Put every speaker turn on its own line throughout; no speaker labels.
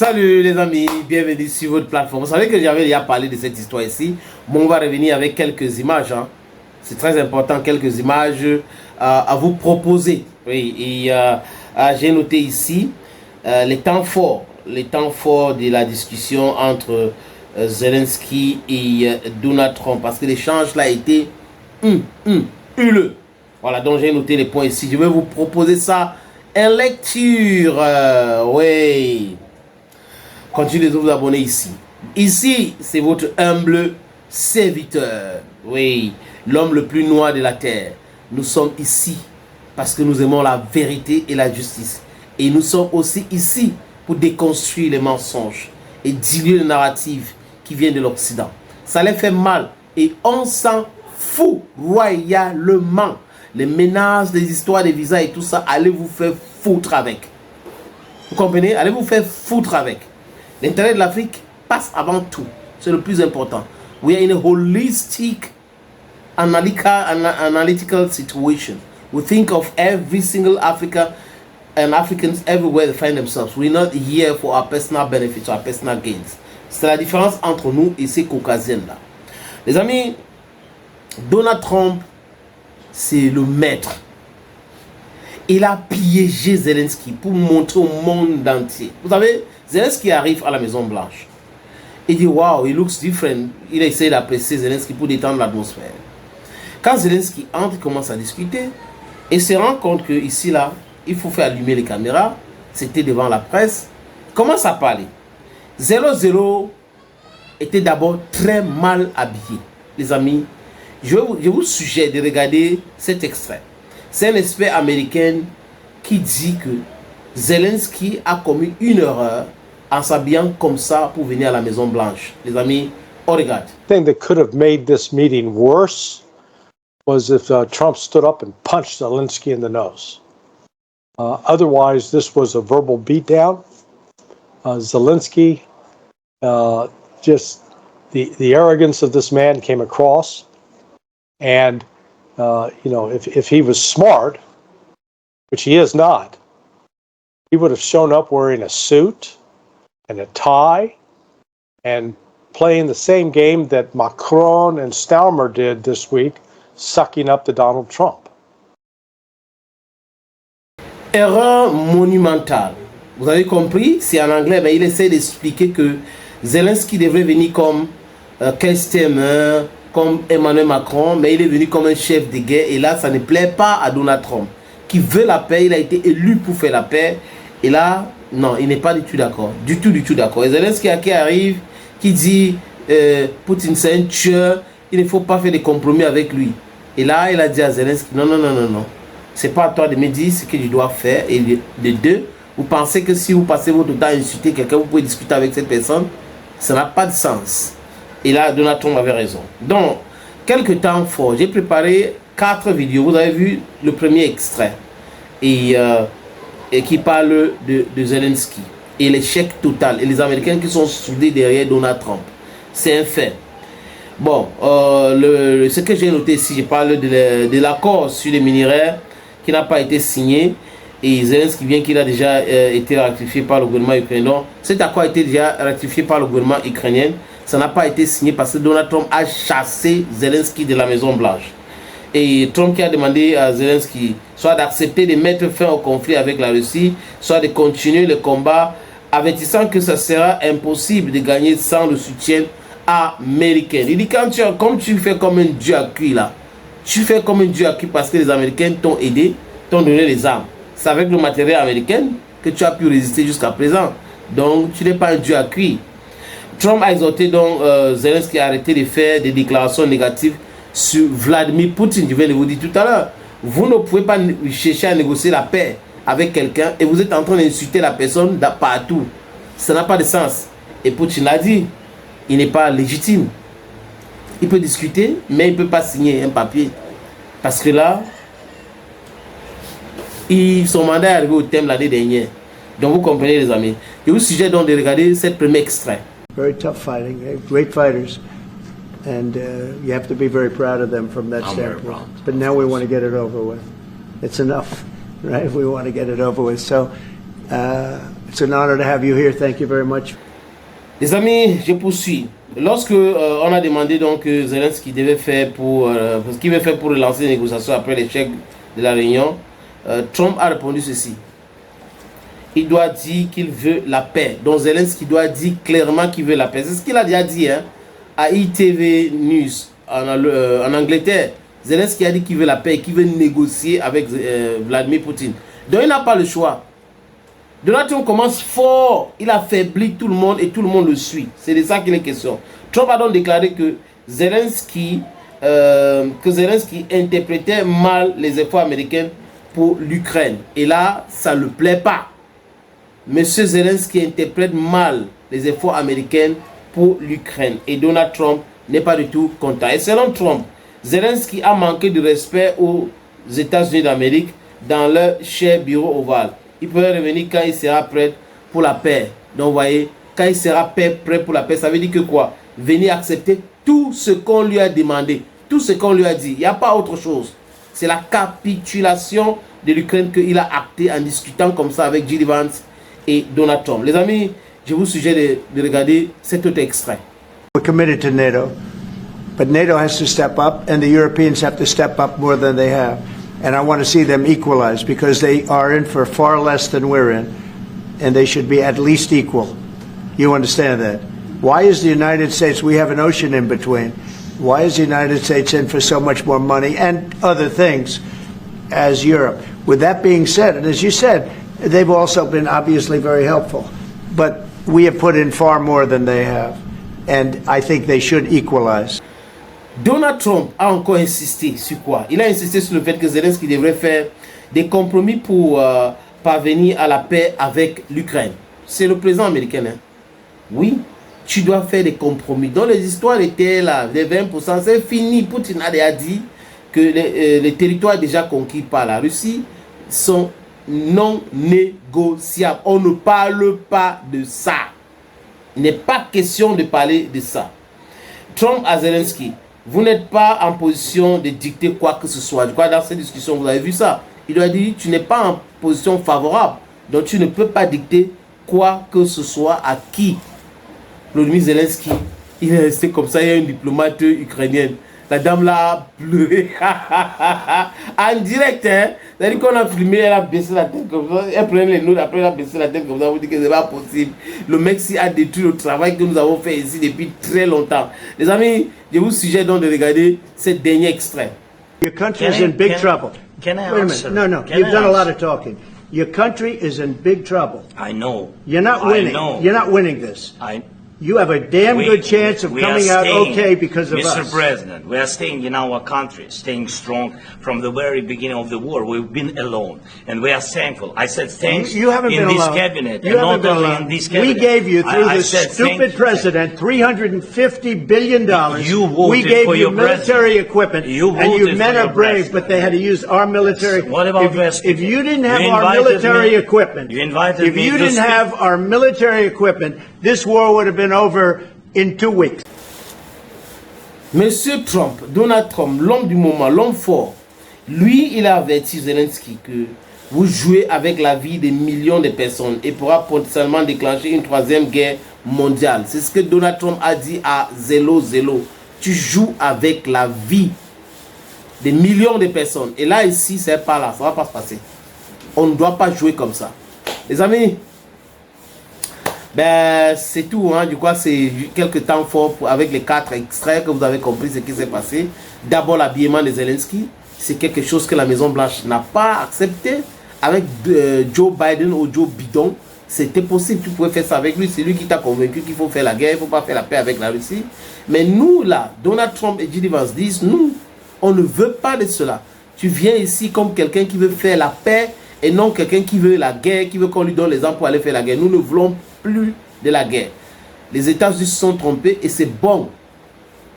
Salut les amis, bienvenue sur votre plateforme. Vous savez que j'avais déjà parlé de cette histoire ici. Bon, on va revenir avec quelques images. Hein. C'est très important, quelques images à vous proposer. Oui, et j'ai noté ici les temps forts de la discussion entre Zelensky et Donald Trump. Parce que l'échange là a été huleux. Voilà, donc j'ai noté les points ici. Je vais vous proposer ça en lecture. Oui. Continuez de vous abonner ici. Ici, c'est votre humble serviteur. Oui, l'homme le plus noir de la terre. Nous sommes ici parce que nous aimons la vérité et la justice. Et nous sommes aussi ici pour déconstruire les mensonges et diluer les narratives qui viennent de l'Occident. Ça les fait mal et on s'en fout royalement. Les menaces, les histoires des visas et tout ça, allez vous faire foutre avec. Vous comprenez? Allez vous faire foutre avec. L'intérêt de l'Afrique passe avant tout. C'est le plus important. We are in a holistic, analytical situation. We think of every single Africa and Africans everywhere they find themselves. We're not here for our personal benefits, our personal gains. C'est la différence entre nous et ces caucasiennes-là. Les amis, Donald Trump, c'est le maître. Il a piégé Zelensky pour montrer au monde entier. Vous savez, Zelensky arrive à la Maison Blanche. Il dit, wow, he looks different. Il a essayé d'apprécier Zelensky pour détendre l'atmosphère. Quand Zelensky entre, il commence à discuter et se rend compte que ici, là, il faut faire allumer les caméras. C'était devant la presse. Il commence à parler. 0-0 était d'abord très mal habillé. Les amis, je vous suggère de regarder cet extrait. C'est un expert américain qui dit que Zelensky a commis une erreur en s'habillant comme ça pour venir à la Maison Blanche. Les amis, on regarde.
The thing that could have made this meeting worse was if Trump stood up and punched Zelensky in the nose. Otherwise, this was a verbal beatdown. Zelensky, just the arrogance of this man came across. And, you know, if he was smart, which he is not, he would have shown up wearing a suit and a tie and playing the same game that Macron and Staumer did this week, sucking up to Donald Trump.
Erreur monumentale. Vous avez compris? C'est en anglais, mais il essaie d'expliquer que Zelensky devrait venir comme Keir Starmer, comme Emmanuel Macron, mais il est venu comme un chef de guerre. Et là, ça ne plaît pas à Donald Trump, qui veut la paix. Il a été élu pour faire la paix. Et là, non, il n'est pas du tout d'accord. Du tout d'accord. Et Zelensky qui arrive, qui dit Poutine c'est un tueur, il ne faut pas faire des compromis avec lui. Et là, il a dit à Zelensky, non. C'est pas à toi de me dire ce que je dois faire. Et de deux, vous pensez que si vous passez votre temps à insulter quelqu'un, vous pouvez discuter avec cette personne? Ça n'a pas de sens. Et là, Donald Trump avait raison. Donc, quelques temps forts, j'ai préparé 4 vidéos. Vous avez vu le premier extrait. Et qui parle de Zelensky. Et l'échec total. Et les Américains qui sont soudés derrière Donald Trump. C'est un fait. Bon, ce que j'ai noté ici, je parle de l'accord sur les minéraux qui n'a pas été signé. Et Zelensky vient qu'il a déjà été ratifié par le gouvernement ukrainien. Donc, cet accord a été déjà ratifié par le gouvernement ukrainien. Ça n'a pas été signé parce que Donald Trump a chassé Zelensky de la Maison Blanche. Et Trump qui a demandé à Zelensky soit d'accepter de mettre fin au conflit avec la Russie, soit de continuer le combat, avertissant que ça sera impossible de gagner sans le soutien américain. Il dit comme tu fais comme un dieu à cuire là, tu fais comme un dieu à cuire parce que les Américains t'ont aidé, t'ont donné les armes. C'est avec le matériel américain que tu as pu résister jusqu'à présent. Donc tu n'es pas un dieu à cuire. Trump a exhorté donc Zelensky à arrêter de faire des déclarations négatives sur Vladimir Poutine. Je viens de vous dire tout à l'heure. Vous ne pouvez pas chercher à négocier la paix avec quelqu'un et vous êtes en train d'insulter la personne partout. Ça n'a pas de sens. Et Poutine l'a dit. Il n'est pas légitime. Il peut discuter, mais il ne peut pas signer un papier. Parce que là, son mandat est arrivé au thème l'année dernière. Donc vous comprenez les amis. Je vous suggère donc de regarder ce premier extrait.
Very tough fighting. They're great fighters. And you have to be very proud of them from that standpoint. But now we want to get it over with. It's enough, right? We want to get it over with. So It's an honor to have you here. Thank you very much.
Les amis, je poursuis. Lorsque on a demandé donc Zelensky devait faire pour ce qu'il veut faire pour relancer les négociations après l'échec de la réunion, Trump a répondu ceci. Il doit dire qu'il veut la paix. Donc Zelensky doit dire clairement qu'il veut la paix. C'est ce qu'il a déjà dit hein, à ITV News en Angleterre. Zelensky a dit qu'il veut la paix et qu'il veut négocier avec Vladimir Poutine. Donc il n'a pas le choix. Donald Trump commence fort, il affaiblit tout le monde et tout le monde le suit. C'est de ça qu'il est question. Trump a donc déclaré que Zelensky interprétait mal les efforts américains pour l'Ukraine. Et là, ça ne le plaît pas. Monsieur Zelensky interprète mal les efforts américains pour l'Ukraine. Et Donald Trump n'est pas du tout content. Et selon Trump, Zelensky a manqué de respect aux États-Unis d'Amérique dans leur cher bureau ovale. Il peut revenir quand il sera prêt pour la paix. Donc, vous voyez, quand il sera prêt pour la paix, ça veut dire que quoi? Venir accepter tout ce qu'on lui a demandé, tout ce qu'on lui a dit. Il n'y a pas autre chose. C'est la capitulation de l'Ukraine qu'il a acté en discutant comme ça avec J.D. Vance et Donald Trump. Les amis, je vous suggère de regarder cet autre extrait.
We're committed to NATO, but NATO has to step up, and the Europeans have to step up more than they have. And I want to see them equalize because they are in for far less than we're in, and they should be at least equal. You understand that? Why is the United States, we have an ocean in between, why is the United States in for so much more money and other things as Europe? With that being said, and as you said, they've also been obviously very helpful, but we have put in far more than they have, and I think they should equalize.
Donald Trump a encore insisté sur quoi? Il a insisté sur le fait que Zelensky devrait faire des compromis pour parvenir à la paix avec l'Ukraine. C'est le président américain. Hein? Oui, tu dois faire des compromis. Donc les histoires étaient là, les 20%, c'est fini. Poutine a déjà dit que les territoires déjà conquis par la Russie sont non négociables. On ne parle pas de ça. Il n'est pas question de parler de ça. Trump à Zelensky. Vous n'êtes pas en position de dicter quoi que ce soit. Je crois que dans cette discussion, vous avez vu ça. Il doit dire, tu n'es pas en position favorable. Donc tu ne peux pas dicter quoi que ce soit à qui. Volodymyr Zelensky, il est resté comme ça. Il y a une diplomate ukrainienne. La dame là a pleuré. En direct, hein. C'est-à-dire qu'on a filmé, elle a baissé la tête comme ça. Elle prenait les notes, après elle a baissé la tête comme ça. Vous dites que ce n'est pas possible. Le mec s'y a détruit le travail que nous avons fait ici depuis très longtemps. Les amis, je vous suggère donc de regarder ce dernier extrait.
Your country is in big trouble.
Can I
Wait a
answer?
minute. No. You've done a lot of talking. Your country is in big trouble.
I know.
You're not winning.
I know.
You're not winning this. You have a damn good chance of coming out okay because of us.
Mr. President, we are staying in our country, staying strong from the very beginning of the war. We've been alone, and we are thankful. I said thanks
You haven't
in
been
this
alone.
cabinet,
You
and
haven't
not
been
only
alone.
in this cabinet.
We gave you, through
I
this
said
stupid president, $350 billion.
You voted
we gave
for
you
your
military
president.
equipment,
You
and you
voted
men
for
are
your
brave,
president.
but they had to use our military.
What about
if you didn't have
You
our
invited
military
me-
equipment,
You invited
if
me
you
to
didn't
speak.
have our military equipment, this war would have been over in 2 weeks.
Monsieur Trump, Donald Trump, l'homme du moment, l'homme fort, lui, il a averti Zelensky que vous jouez avec la vie des millions de personnes et pourra potentiellement déclencher une 3e guerre mondiale. C'est ce que Donald Trump a dit à Zelo. Tu joues avec la vie des millions de personnes. Et là, ici, c'est pas là, ça va pas se passer. On ne doit pas jouer comme ça. Les amis, ben, c'est tout, hein. Du coup, c'est quelques temps forts avec les 4 extraits que vous avez compris ce qui s'est passé. D'abord, l'habillement de Zelensky. C'est quelque chose que la Maison-Blanche n'a pas accepté. Avec Joe Biden ou Joe Biden, c'était possible. Tu pouvais faire ça avec lui. C'est lui qui t'a convaincu qu'il faut faire la guerre. Il ne faut pas faire la paix avec la Russie. Mais nous, là, Donald Trump et J.D. Vance disent, nous, on ne veut pas de cela. Tu viens ici comme quelqu'un qui veut faire la paix et non quelqu'un qui veut la guerre, qui veut qu'on lui donne les armes pour aller faire la guerre. Nous ne voulons plus de la guerre. Les États-Unis se sont trompés et c'est bon.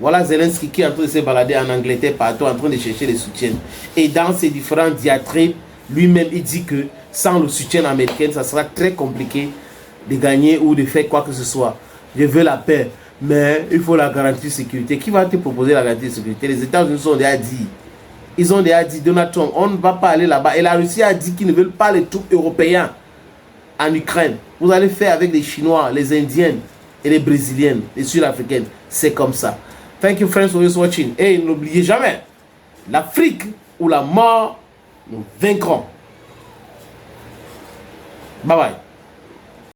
Voilà Zelensky qui est en train de se balader en Angleterre partout, en train de chercher les soutiens. Et dans ces différents diatribes, lui-même il dit que sans le soutien américain, ça sera très compliqué de gagner ou de faire quoi que ce soit. Je veux la paix, mais il faut la garantie de sécurité. Qui va te proposer la garantie de sécurité? Les États-Unis sont déjà dit. Ils ont déjà dit, Donald Trump, on ne va pas aller là-bas. Et la Russie a dit qu'ils ne veulent pas les troupes européens. en Ukraine. Vous allez faire avec les Chinois, les Indiennes et les Brésiliennes, les Sud-Africaines. C'est comme ça. Thank you friends for watching. Et n'oubliez jamais, l'Afrique ou la mort, nous vaincrons. Bye bye.